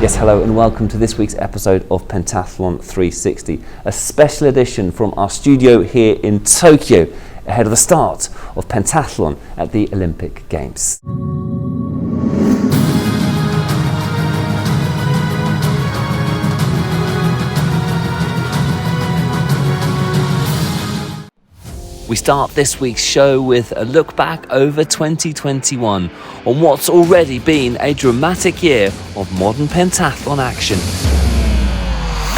Yes, hello and welcome to this week's episode of Pentathlon 360, a special edition from our studio here in Tokyo, ahead of the start of pentathlon at the Olympic Games. We start this week's show with a look back over 2021 on what's already been a dramatic year of modern pentathlon action.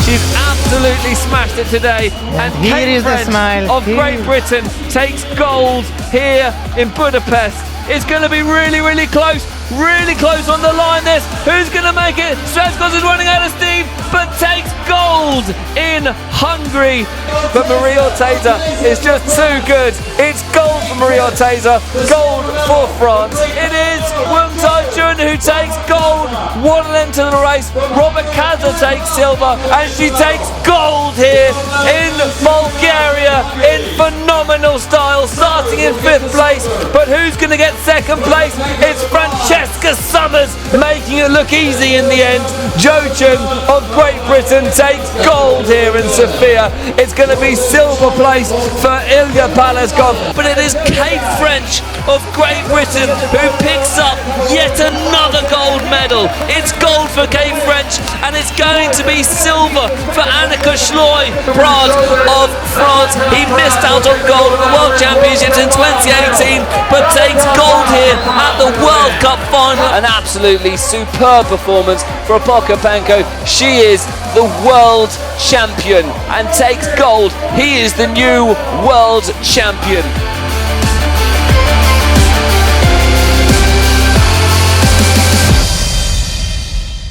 She's absolutely smashed it today, and Kate French of Great Britain takes gold here in Budapest. It's going to be really close on the line this. Who's going to make it? Strelskos is running out of steam, but takes gold in Hungary. But Marie Orteza is just too good. It's gold for Marie Orteza, gold for France. It is Wung Tai-Chun who takes gold. One length to the race. Robert Kaza takes silver, and she takes gold here in Bulgaria in phenomenal style, starting in 5th place. But who's going to get 2nd place? It's Francesca Summers, making it look easy in the end. Jo Chun of Great Britain takes gold here in Sofia. It's going to be silver place for Ilya Palashkov, but it is Kate French of Great Britain who picks up yet another gold medal. It's gold for Kate French, and it's going to be silver for Annika Schloy-Pratt of France. He missed out on gold at the World Championships in 2018, but takes gold here at the World Cup final. An absolutely superb performance for Apokapenko. She is the world champion and takes gold. He is the new world champion.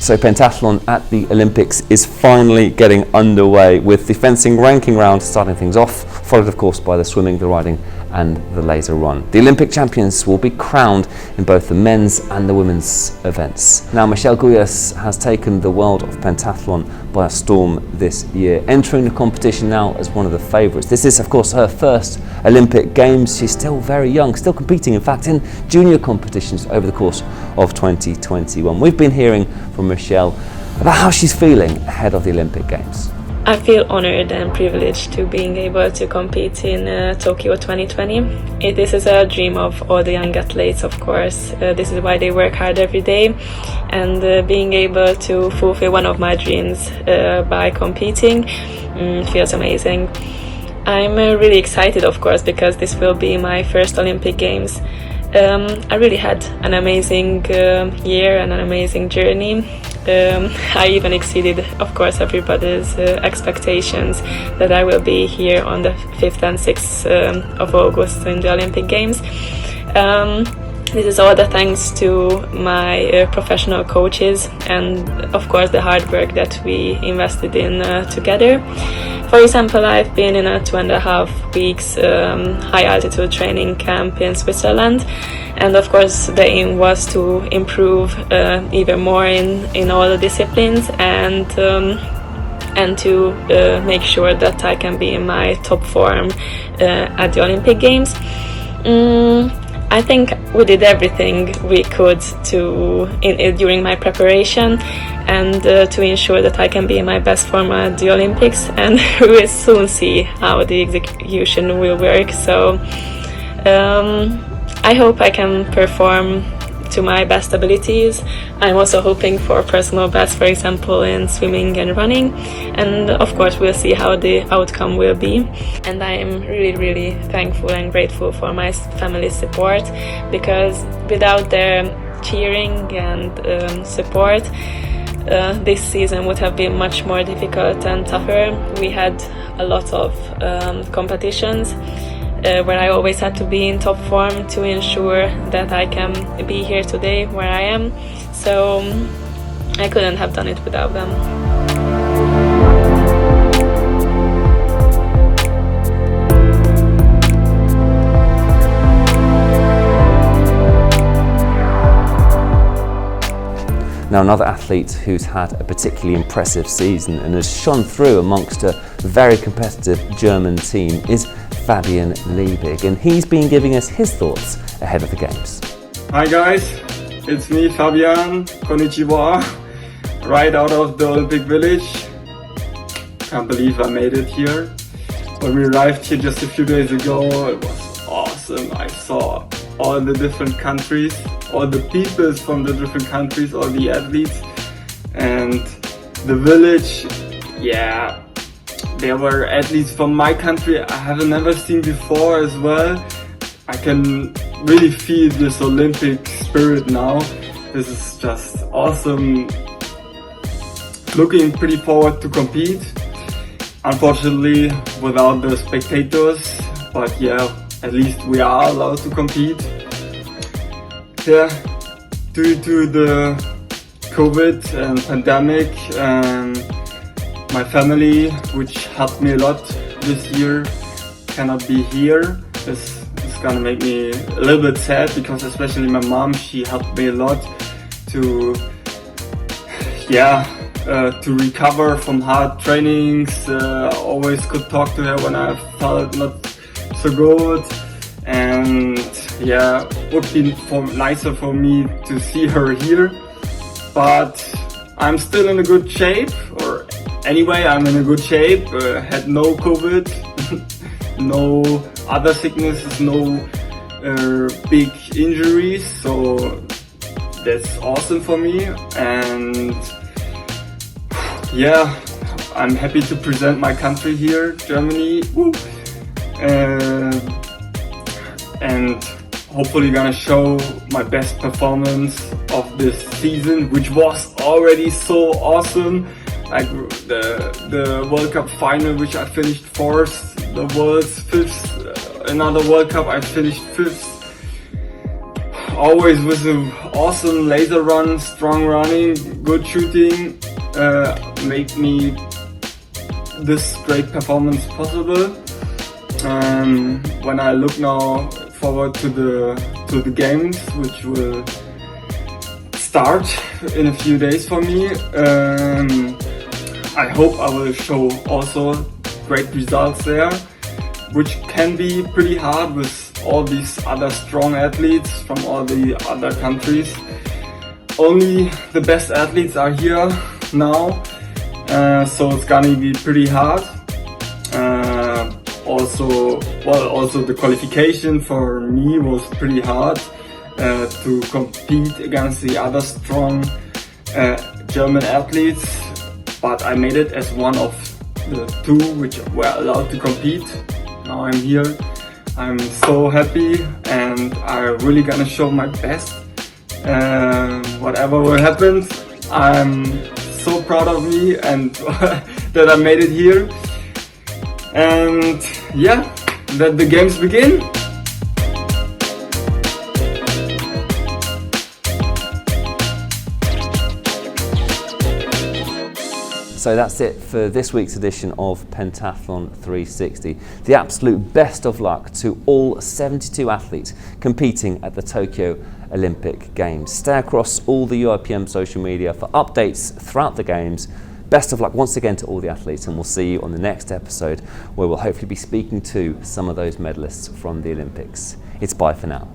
So pentathlon at the Olympics is finally getting underway, with the fencing ranking round starting things off, followed of course by the swimming, the riding and the laser run. The Olympic champions will be crowned in both the men's and the women's events. Now Michelle Guyas has taken the world of pentathlon by storm this year, entering the competition now as one of the favourites. This is of course her first Olympic Games. She's still very young, still competing in fact in junior competitions over the course of 2021. We've been hearing from Michelle about how she's feeling ahead of the Olympic Games. I feel honored and privileged to being able to compete in Tokyo 2020. This is a dream of all the young athletes, of course. This is why they work hard every day, and being able to fulfill one of my dreams by competing feels amazing. I'm really excited, of course, because this will be my first Olympic Games. I really had an amazing year and an amazing journey. I even exceeded, of course, everybody's expectations that I will be here on the 5th and 6th of August in the Olympic Games. This is all the thanks to my professional coaches and, of course, the hard work that we invested in together. For example, I've been in a 2.5 weeks high altitude training camp in Switzerland, and of course the aim was to improve even more in all the disciplines and to make sure that I can be in my top form at the Olympic Games. I think we did everything we could during my preparation and to ensure that I can be in my best form at the Olympics, and we will soon see how the execution will work. So I hope I can perform to my best abilities. I'm also hoping for personal best, for example, in swimming and running, and of course we'll see how the outcome will be. And I am really thankful and grateful for my family's support, because without their cheering and support, this season would have been much more difficult and tougher. We had a lot of competitions where I always had to be in top form to ensure that I can be here today where I am. So I couldn't have done it without them. Now another athlete who's had a particularly impressive season and has shone through amongst a very competitive German team is Fabian Liebig, and he's been giving us his thoughts ahead of the Games. Hi guys, it's me Fabian, konnichiwa. right out of the Olympic Village. Can't believe I made it here. When we arrived here just a few days ago, it was awesome. I saw all the different countries, all the peoples from the different countries, all the athletes, and the village. Yeah, there were athletes from my country I have never seen before as well. I can really feel this Olympic spirit now. This is just awesome. Looking pretty forward to compete. Unfortunately, without the spectators, but yeah, at least we are allowed to compete. Yeah, due to the COVID and pandemic, my family, which helped me a lot this year, cannot be here. This is gonna make me a little bit sad, because especially my mom, she helped me a lot to to recover from hard trainings. Always could talk to her when I felt not so good, and yeah, would be nicer for me to see her here. But I'm still in a good shape, or anyway, I'm in a good shape. Had no COVID, no other sicknesses, no big injuries, so that's awesome for me. And yeah, I'm happy to present my country here, Germany. Woo! And hopefully gonna show my best performance of this season, which was already so awesome. Like the World Cup final, which I finished 4th, the world's 5th, another World Cup I finished 5th. Always with an awesome laser run, strong running, good shooting, make me this great performance possible. When I look now forward to the games, which will start in a few days for me, I hope I will show also great results there, which can be pretty hard with all these other strong athletes from all the other countries. Only the best athletes are here now, so it's gonna be pretty hard. Also the qualification for me was pretty hard to compete against the other strong German athletes, but I made it as one of the 2 which were allowed to compete. Now I'm here. I'm so happy, and I'm really gonna show my best. Whatever will happen, I'm so proud of me and that I made it here. And yeah, let the games begin. So that's it for this week's edition of Pentathlon 360. The absolute best of luck to all 72 athletes competing at the Tokyo Olympic Games. Stay across all the UIPM social media for updates throughout the Games. Best of luck once again to all the athletes, and we'll see you on the next episode, where we'll hopefully be speaking to some of those medalists from the Olympics. It's bye for now.